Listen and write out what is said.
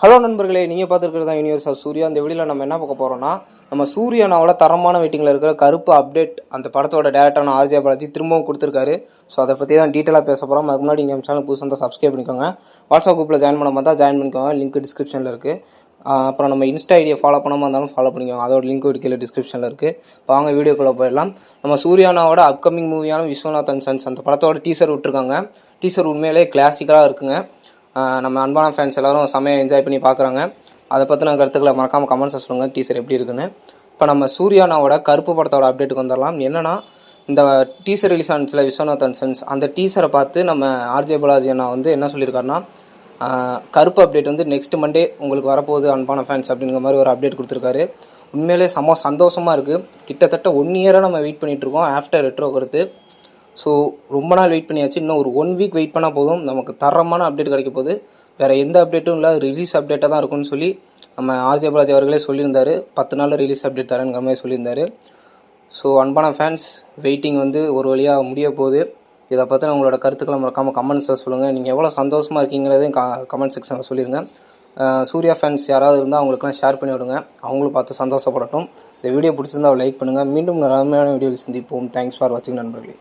Hello நண்பர்களே, நீங்கள் பார்த்துருக்கிறது தான் யூனிவர்ஸ் ஆஃப் சூர்யா. இந்த வீடியோவில் நம்ம என்ன பார்க்க போகிறோம்னா, நம்ம சூர்யானாவோட தரமான வெயிட்டிங்கில் இருக்கிற கருப்பு அப்டேட் அந்த படத்தோட டேரக்டரான ஆர்ஜே பாலாஜி திரும்பவும் கொடுத்துருக்காரு. ஸோ அதை பற்றி தான் டீட்டெயிலாக பேச போகிறோம். அதுக்கு முன்னாடி நம்ம சேனல் புதுசாக தான் சப்ஸ்கிரைப் பண்ணிக்கோங்க. வாட்ஸ்அப் குரூப்பில் ஜாயின் பண்ண பார்த்தா ஜாயின் பண்ணிக்கோங்க, லிங்க் டிஸ்கிரிப்ஷனில் இருக்குது. அப்புறம் நம்ம இன்ஸ்டா ஐடியை ஃபாலோ பண்ணாமல் இருந்தாலும் ஃபாலோ பண்ணிக்கோங்க, அதோட லிங்க் கீழே டிஸ்கிரிப்ஷனில் இருக்குது. இப்போ வாங்க வீடியோக்குள்ளே போயிடலாம். நம்ம சூர்யானாவோட அப்கமிங் மூவியான விஸ்வநாத் அண்ட் சன்ஸ் அந்த படத்தோட டீசர் விட்டுருக்காங்க. டீசர் உண்மையிலே கிளாசிக்கலாக இருக்குங்க. நம்ம அன்பான ஃபேன்ஸ் எல்லோரும் செம்மையாக என்ஜாய் பண்ணி பார்க்குறாங்க. அதை பற்றின கருத்துக்களை மறக்காமல் கமெண்ட்ஸை சொல்லுங்கள், டீசர் எப்படி இருக்குன்னு. இப்போ நம்ம சூர்யானாவோட கருப்பு படத்தோட அப்டேட்டுக்கு வந்துடலாம். என்னென்னா, இந்த டீசர் ரிலீஸ் ஆனிச்சில் விஸ்வநாத் அண்ட் சன்ஸ் அந்த டீசரை பார்த்து நம்ம ஆர்ஜே பாலாஜி அண்ணா வந்து என்ன சொல்லியிருக்காருன்னா, கருப்பு அப்டேட் வந்து நெக்ஸ்ட் மண்டே உங்களுக்கு வரப்போகுது அன்பான ஃபேன்ஸ் அப்படிங்கிற மாதிரி ஒரு அப்டேட் கொடுத்துருக்காரு. உண்மையிலே செம்ம சந்தோஷமாக இருக்குது. கிட்டத்தட்ட 1 இயராக நம்ம வெயிட் பண்ணிகிட்ருக்கோம் ஆஃப்டர் ரெட்ரோ கருத்து. ஸோ ரொம்ப நாள் வெயிட் பண்ணியாச்சு. இன்னும் ஒரு 1 வீக் வெயிட் பண்ணால் போதும், நமக்கு தரமான அப்டேட் கிடைக்க போகுது. வேறு எந்த அப்டேட்டும் இல்லை, ரிலீஸ் அப்டேட்டாக தான் இருக்கும்னு சொல்லி நம்ம ஆர்ஜே பாலாஜி அவர்களே சொல்லியிருந்தார். 10 நாளில் ரிலீஸ் அப்டேட் தரேங்கிற மாதிரி சொல்லியிருந்தார். ஸோ அன்பான ஃபேன்ஸ், வெயிட்டிங் வந்து ஒரு வழியாக முடிய போகுது. இதை பற்றி உங்களோட கருத்துக்களை மறக்காமல் கமெண்ட்ஸில் சொல்லுங்கள். நீங்கள் எவ்வளோ சந்தோஷமாக இருக்கீங்கிறதையும் கமெண்ட் செக்ஷனில் சொல்லிடுங்க. சூர்யா ஃபேன்ஸ் யாராவது இருந்தால் அவங்களுக்குலாம் ஷேர் பண்ணி விடுங்க, அவங்களும் பார்த்து சந்தோஷப்படட்டும். இந்த வீடியோ பிடிச்சிருந்தால் லைக் பண்ணுங்கள். மீண்டும் அருமையான வீடியோவில் சந்திப்போம். தேங்க்ஸ் ஃபார் வாட்சிங் நண்பர்களே.